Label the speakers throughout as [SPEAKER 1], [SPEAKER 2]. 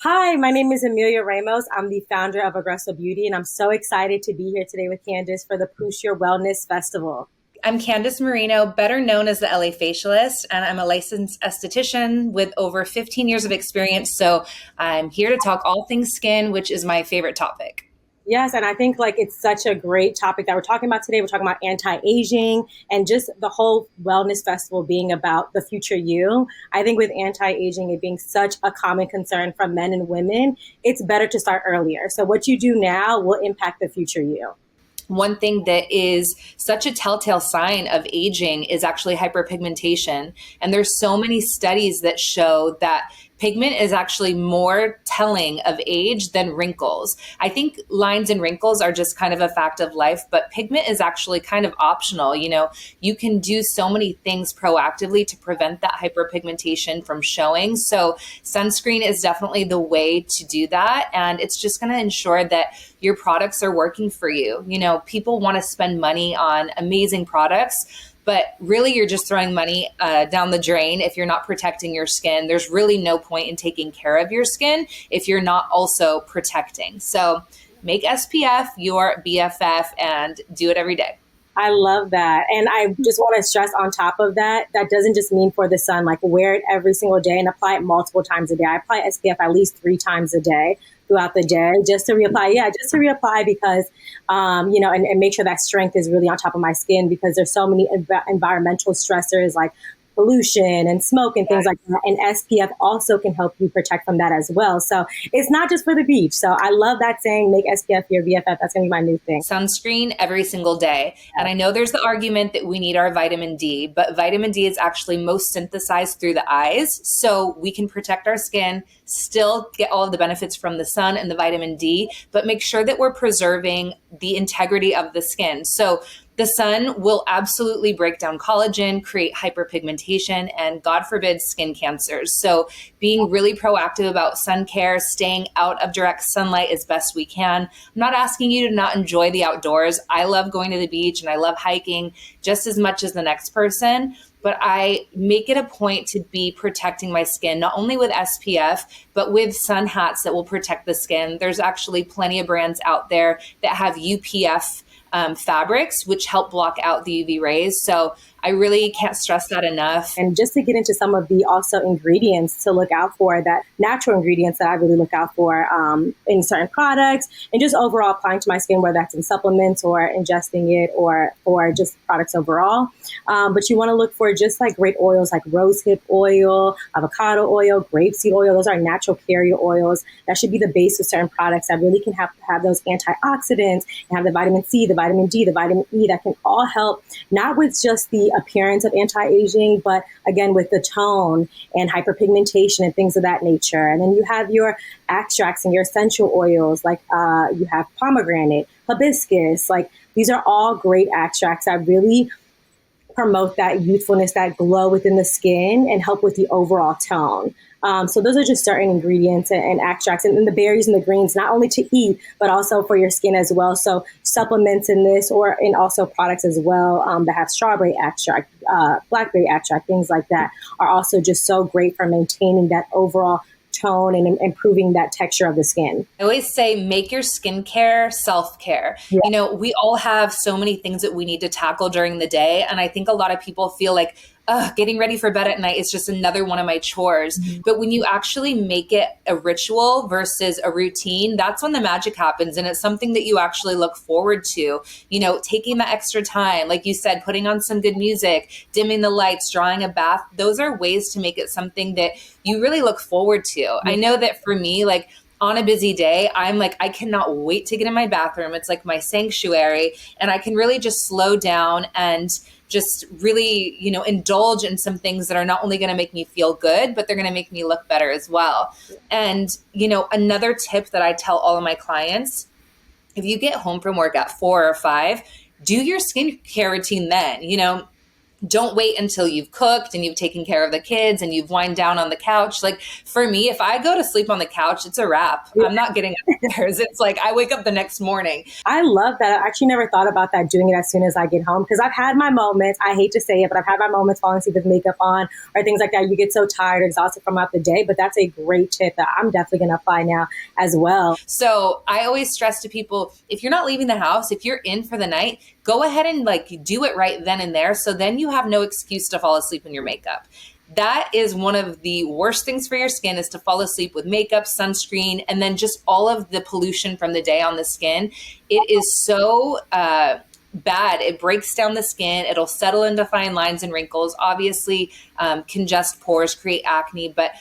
[SPEAKER 1] Hi, my name is Emilia Ramos. I'm the founder of Agrestal Beauty, and I'm so excited to be here today with Candace for the Poosh Your Wellness Festival.
[SPEAKER 2] I'm Candace Marino, better known as the LA Facialist, and I'm a licensed esthetician with over 15 years of experience. So I'm here to talk all things skin, which is my favorite topic.
[SPEAKER 1] Yes, and I think like it's such a great topic that we're talking about today. We're talking about anti-aging and just the whole wellness festival being about the future you. I think with anti-aging it being such a common concern from men and women, it's better to start earlier. So what you do now will impact the future you.
[SPEAKER 2] One thing that is such a telltale sign of aging is actually hyperpigmentation. And there's so many studies that show that pigment is actually more telling of age than wrinkles. I think lines and wrinkles are just kind of a fact of life, but pigment is actually kind of optional. You can do so many things proactively to prevent that hyperpigmentation from showing. So sunscreen is definitely the way to do that. And it's just going to ensure that your products are working for you. People want to spend money on amazing products, but really you're just throwing money down the drain if you're not protecting your skin. There's really no point in taking care of your skin if you're not also protecting. So make SPF your BFF and do it every day.
[SPEAKER 1] I love that. And I just want to stress on top of that, that doesn't just mean for the sun, like wear it every single day and apply it multiple times a day. I apply SPF at least 3 times a day throughout the day just to reapply. Yeah, just to reapply because, and make sure that strength is really on top of my skin because there's so many environmental stressors like pollution and smoke and things like that. And SPF also can help you protect from that as well. So it's not just for the beach. So I love that saying, make SPF your BFF. That's going to be my new thing.
[SPEAKER 2] Sunscreen every single day. And I know there's the argument that we need our vitamin D, but vitamin D is actually most synthesized through the eyes. So we can protect our skin, still get all of the benefits from the sun and the vitamin D, but make sure that we're preserving the integrity of the skin. So the sun will absolutely break down collagen, create hyperpigmentation, and God forbid, skin cancers. So being really proactive about sun care, staying out of direct sunlight as best we can. I'm not asking you to not enjoy the outdoors. I love going to the beach and I love hiking just as much as the next person. But I make it a point to be protecting my skin, not only with SPF, but with sun hats that will protect the skin. There's actually plenty of brands out there that have UPF fabrics, which help block out the UV rays. So I really can't stress that enough.
[SPEAKER 1] And just to get into some of the also ingredients to look out for, that natural ingredients that I really look out for in certain products and just overall applying to my skin, whether that's in supplements or ingesting it or just products overall. But you want to look for just like great oils like rosehip oil, avocado oil, grapeseed oil. Those are natural carrier oils. That should be the base of certain products that really can have those antioxidants and have the vitamin C, the vitamin D, the vitamin E that can all help, not with just the appearance of anti-aging, but again, with the tone and hyperpigmentation and things of that nature. And then you have your extracts and your essential oils, like you have pomegranate, hibiscus, like these are all great extracts that really promote that youthfulness, that glow within the skin and help with the overall tone. So those are just certain ingredients and extracts, and then the berries and the greens, not only to eat, but also for your skin as well. So supplements in this or in also products as well that have strawberry extract, blackberry extract, things like that are also just so great for maintaining that overall tone and improving that texture of the skin.
[SPEAKER 2] I always say make your skincare self-care.
[SPEAKER 1] Yeah.
[SPEAKER 2] We all have so many things that we need to tackle during the day. And I think a lot of people feel like, getting ready for bed at night is just another one of my chores. Mm-hmm. But when you actually make it a ritual versus a routine, that's when the magic happens. And it's something that you actually look forward to, taking the extra time, like you said, putting on some good music, dimming the lights, drawing a bath. Those are ways to make it something that you really look forward to. Mm-hmm. I know that for me, like, on a busy day, I'm like, I cannot wait to get in my bathroom. It's like my sanctuary, and I can really just slow down and just really, indulge in some things that are not only going to make me feel good, but they're going to make me look better as well. And, another tip that I tell all of my clients, if you get home from work at 4 or 5, do your skincare routine then. don't wait until you've cooked and you've taken care of the kids and you've wind down on the couch. Like for me, if I go to sleep on the couch, it's a wrap.
[SPEAKER 1] Yeah.
[SPEAKER 2] I'm not getting upstairs. It's like I wake up the next morning.
[SPEAKER 1] I love that. I actually never thought about that, doing it as soon as I get home, because I've had my moments. I hate to say it, but I've had my moments falling asleep with makeup on or things like that. You get so tired or exhausted from out the day, but that's a great tip that I'm definitely going to apply now as well.
[SPEAKER 2] So I always stress to people, if you're not leaving the house, if you're in for the night, go ahead and like do it right then and there. So then you have no excuse to fall asleep in your makeup. That is one of the worst things for your skin, is to fall asleep with makeup, sunscreen, and then just all of the pollution from the day on the skin. It is so bad. It breaks down the skin. It'll settle into fine lines and wrinkles, obviously congest pores, create acne, but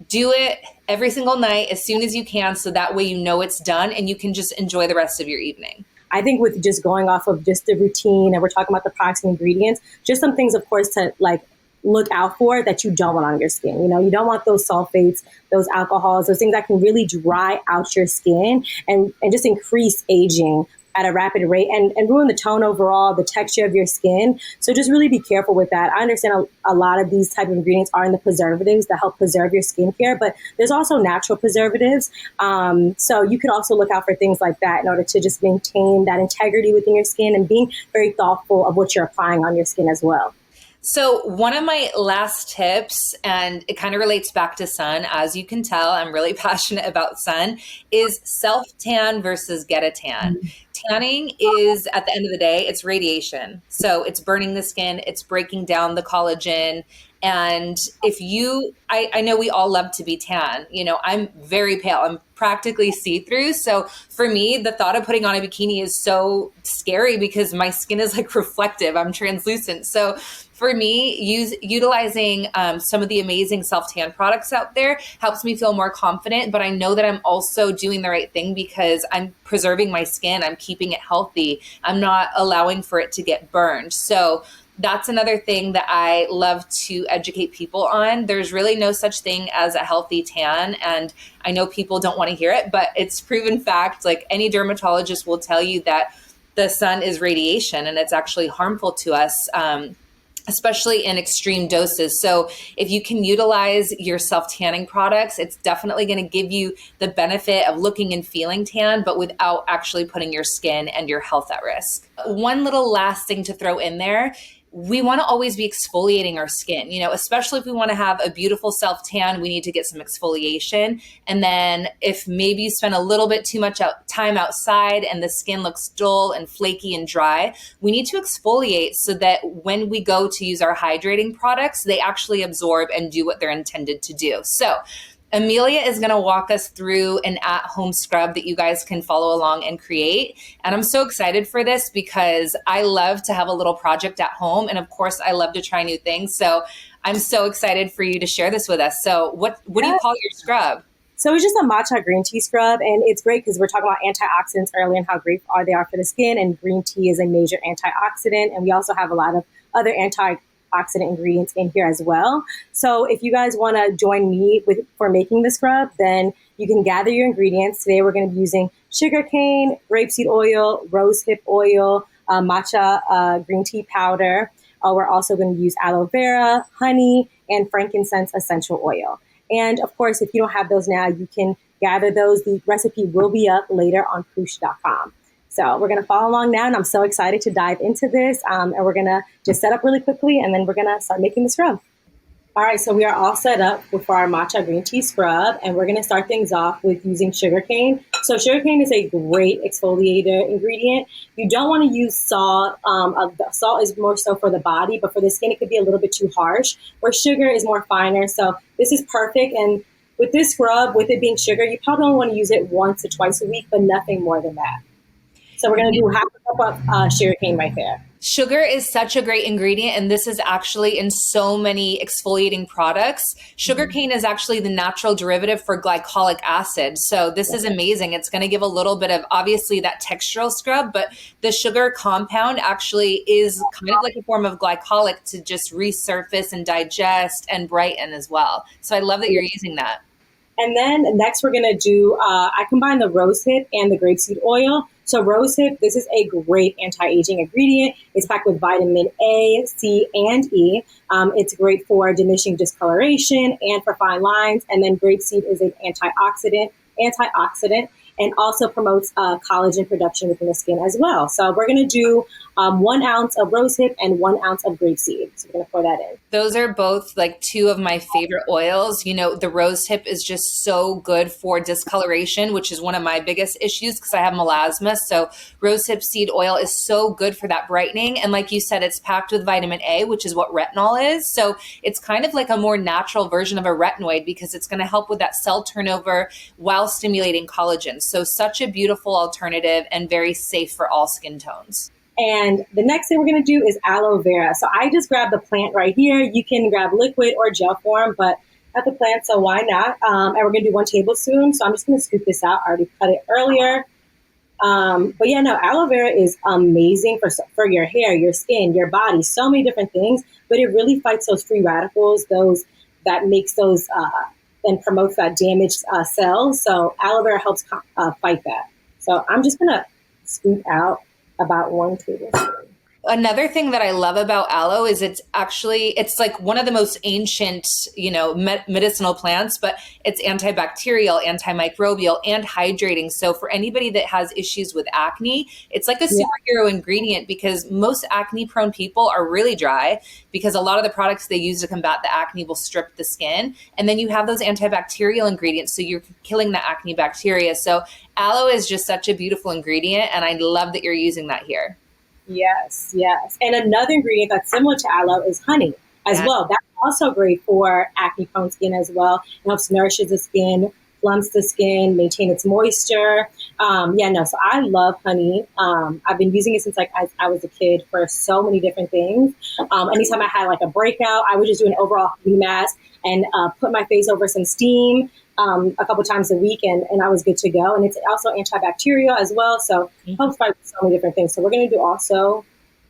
[SPEAKER 2] do it every single night as soon as you can. So that way, you know, it's done and you can just enjoy the rest of your evening.
[SPEAKER 1] I think with just going off of just the routine, and we're talking about the products and ingredients, just some things, of course, to like look out for that you don't want on your skin. You know, you don't want those sulfates, those alcohols, those things that can really dry out your skin and just increase aging at a rapid rate and ruin the tone overall, the texture of your skin. So just really be careful with that. I understand a lot of these type of ingredients are in the preservatives that help preserve your skincare, but there's also natural preservatives. So you could also look out for things like that in order to just maintain that integrity within your skin and being very thoughtful of what you're applying on your skin as well.
[SPEAKER 2] So one of my last tips, and it kind of relates back to sun, as you can tell, I'm really passionate about sun, is self-tan versus get a tan. Mm-hmm. Tanning is, at the end of the day, it's radiation. So it's burning the skin, it's breaking down the collagen. And if you, I know we all love to be tan. You know, I'm very pale. I'm practically see-through. So for me, the thought of putting on a bikini is so scary because my skin is like reflective. I'm translucent. So for me, utilizing some of the amazing self-tan products out there helps me feel more confident, but I know that I'm also doing the right thing because I'm preserving my skin. I'm keeping it healthy. I'm not allowing for it to get burned. So that's another thing that I love to educate people on. There's really no such thing as a healthy tan. And I know people don't want to hear it, but it's proven fact. Like any dermatologist will tell you that the sun is radiation and it's actually harmful to us, especially in extreme doses. So if you can utilize your self-tanning products, it's definitely going to give you the benefit of looking and feeling tan, but without actually putting your skin and your health at risk. One little last thing to throw in there, we want to always be exfoliating our skin, you know, especially if we want to have a beautiful self-tan, we need to get some exfoliation. And then if maybe you spend a little bit too much time outside and the skin looks dull and flaky and dry, we need to exfoliate so that when we go to use our hydrating products, they actually absorb and do what they're intended to do. So Emilia is going to walk us through an at-home scrub that you guys can follow along and create. And I'm so excited for this because I love to have a little project at home. And of course, I love to try new things. So I'm so excited for you to share this with us. So what do you call your scrub?
[SPEAKER 1] So it's just a matcha green tea scrub. And it's great because we're talking about antioxidants earlier and how great they are for the skin. And green tea is a major antioxidant. And we also have a lot of other antioxidant ingredients in here as well. So if you guys want to join me for making the scrub, then you can gather your ingredients. Today we're going to be using sugarcane, grapeseed oil, rosehip oil, matcha green tea powder. We're also going to use aloe vera, honey, and frankincense essential oil. And of course, if you don't have those now, you can gather those. The recipe will be up later on Poosh.com. So we're going to follow along now, and I'm so excited to dive into this. And we're going to just set up really quickly, and then we're going to start making the scrub. All right, so we are all set up for our matcha green tea scrub, and we're going to start things off with using sugarcane. So sugarcane is a great exfoliator ingredient. You don't want to use salt. Salt is more so for the body, but for the skin, it could be a little bit too harsh, where sugar is more finer. So this is perfect. And with this scrub, with it being sugar, you probably only want to use it once to twice a week, but nothing more than that. So we're going to do half a cup of sugarcane right there.
[SPEAKER 2] Sugar is such a great ingredient, and this is actually in so many exfoliating products. Sugarcane is actually the natural derivative for glycolic acid. So this is amazing. It's going to give a little bit of, obviously, that textural scrub, but the sugar compound actually is kind of like a form of glycolic to just resurface and digest and brighten as well. So I love that you're using that.
[SPEAKER 1] And then next we're going to do, I combine the rosehip and the grapeseed oil. So rosehip, this is a great anti-aging ingredient. It's packed with vitamin A, C, and E. It's great for diminishing discoloration and for fine lines. And then grapeseed is an antioxidant, and also promotes collagen production within the skin as well. So we're going to do 1 ounce of rosehip and 1 ounce of grapeseed. So we're going to pour that in.
[SPEAKER 2] Those are both like two of my favorite oils. You know, the rosehip is just so good for discoloration, which is one of my biggest issues because I have melasma. So rosehip seed oil is so good for that brightening. And like you said, it's packed with vitamin A, which is what retinol is. So it's kind of like a more natural version of a retinoid because it's going to help with that cell turnover while stimulating collagen. So such a beautiful alternative and very safe for all skin tones.
[SPEAKER 1] And the next thing we're going to do is aloe vera. So I just grabbed the plant right here. You can grab liquid or gel form, but I have the plant, so why not? And we're going to do 1 tablespoon. So I'm just going to scoop this out. I already cut it earlier. But yeah, no, aloe vera is amazing for your hair, your skin, your body, so many different things. But it really fights those free radicals, those that makes those and promotes that damaged cells. So aloe vera helps fight that. So I'm just going to scoop out about 1 tablespoon.
[SPEAKER 2] Another thing that I love about aloe is it's like one of the most ancient, medicinal plants, but it's antibacterial, antimicrobial, and hydrating. So for anybody that has issues with acne, it's like a superhero ingredient because most acne prone people are really dry because a lot of the products they use to combat the acne will strip the skin. And then you have those antibacterial ingredients. So you're killing the acne bacteria. So aloe is just such a beautiful ingredient. And I love that you're using that here.
[SPEAKER 1] Yes, yes. And another ingredient that's similar to aloe is honey as well. That's also great for acne-prone skin as well. It helps nourishes the skin, plumps the skin, maintain its moisture. So I love honey. I've been using it since I was a kid for so many different things. Anytime I had like a breakout, I would just do an overall honey mask and put my face over some steam a couple times a week, and I was good to go. And it's also antibacterial as well, so it helps fight so many different things. So we're going to do also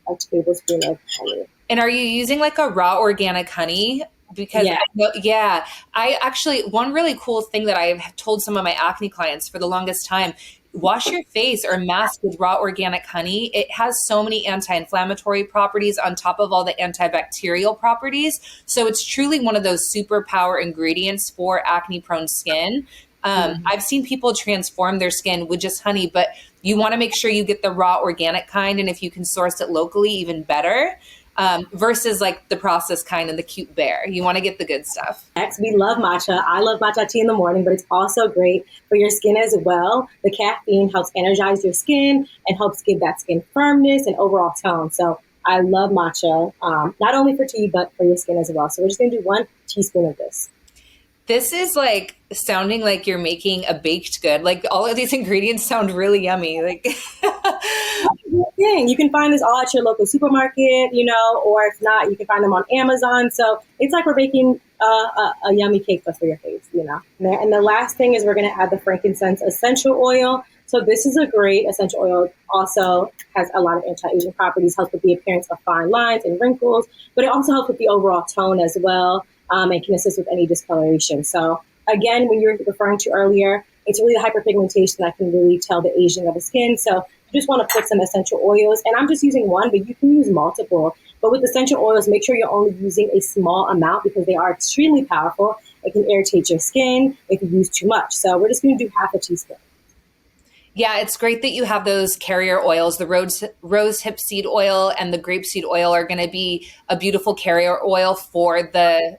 [SPEAKER 1] a tablespoon of honey.
[SPEAKER 2] And are you using like a raw organic honey? Because I actually, one really cool thing that I've told some of my acne clients for the longest time, wash your face or mask with raw organic honey. It has so many anti-inflammatory properties on top of all the antibacterial properties. So it's truly one of those superpower ingredients for acne prone skin. I've seen people transform their skin with just honey, but you want to make sure you get the raw organic kind. And if you can source it locally, even better. Versus like the processed kind and the cute bear. You want to get the good stuff.
[SPEAKER 1] Next, we love matcha. I love matcha tea in the morning, but it's also great for your skin as well. The caffeine helps energize your skin and helps give that skin firmness and overall tone. So I love matcha, not only for tea, but for your skin as well. So we're just going to do 1 teaspoon of this.
[SPEAKER 2] This is like sounding like you're making a baked good. Like all of these ingredients sound really yummy. Like
[SPEAKER 1] you can find this all at your local supermarket, or if not, you can find them on Amazon. So it's like we're baking a yummy cake for your face, And the last thing is we're going to add the frankincense essential oil. So this is a great essential oil. Also has a lot of anti-aging properties, helps with the appearance of fine lines and wrinkles, but it also helps with the overall tone as well. And can assist with any discoloration. So again, when you were referring to earlier, it's really the hyperpigmentation that can really tell the aging of the skin. So you just want to put some essential oils, and I'm just using 1, but you can use multiple. But with essential oils, make sure you're only using a small amount because they are extremely powerful. It can irritate your skin if you use too much. So we're just going to do half a teaspoon.
[SPEAKER 2] Yeah, it's great that you have those carrier oils. The rose hip seed oil and the grapeseed oil are going to be a beautiful carrier oil for the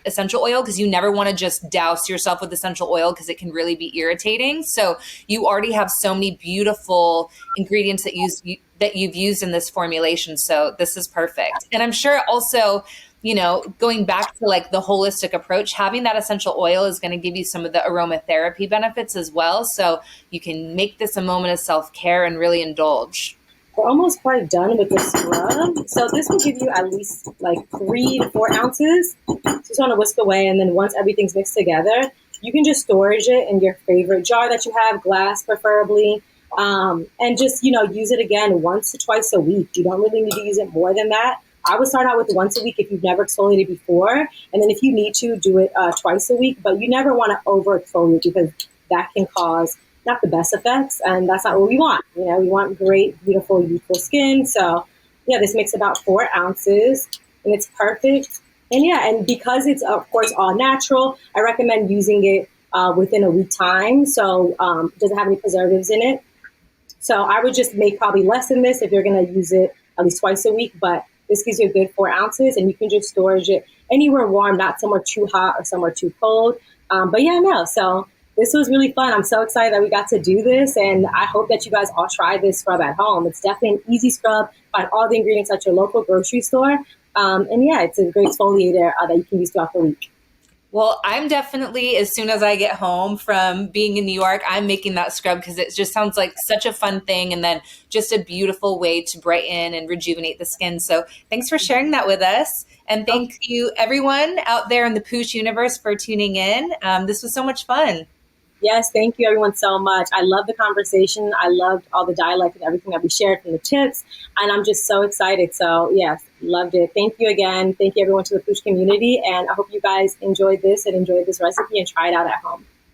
[SPEAKER 2] essential oil because you never want to just douse yourself with essential oil because it can really be irritating. So you already have so many beautiful ingredients that you've used in this formulation. So this is perfect. And I'm sure also, going back to like the holistic approach, having that essential oil is going to give you some of the aromatherapy benefits as well. So you can make this a moment of self-care and really indulge.
[SPEAKER 1] We're almost quite done with the scrub. So this will give you at least like 3 to 4 ounces. Just want to whisk away. And then once everything's mixed together, you can just storage it in your favorite jar that you have, glass preferably. And just, use it again once to twice a week. You don't really need to use it more than that. I would start out with once a week if you've never exfoliated before. And then if you need to, do it twice a week. But you never want to over exfoliate because that can cause not the best effects, and that's not what we want. You know, we want great, beautiful, youthful skin. So yeah, this makes about 4 ounces, and it's perfect. And yeah, and because it's of course all natural, I recommend using it within a week time. So it doesn't have any preservatives in it. So I would just make probably less than this if you're going to use it at least twice a week. But this gives you a good 4 ounces, and you can just storage it anywhere warm, not somewhere too hot or somewhere too cold. But yeah, no. So this was really fun. I'm so excited that we got to do this, and I hope that you guys all try this scrub at home. It's definitely an easy scrub. Find all the ingredients at your local grocery store. And yeah, it's a great exfoliator that you can use throughout the week.
[SPEAKER 2] Well, I'm definitely, as soon as I get home from being in New York, I'm making that scrub because it just sounds like such a fun thing and then just a beautiful way to brighten and rejuvenate the skin. So thanks for sharing that with us. And thank you, everyone out there in the Poosh universe, for tuning in. This was so much fun.
[SPEAKER 1] Yes, thank you everyone so much. I love the conversation. I loved all the dialect and everything that we shared from the tips. And I'm just so excited. So yes, loved it. Thank you again. Thank you everyone to the Poosh community. And I hope you guys enjoyed this and enjoyed this recipe and try it out at home.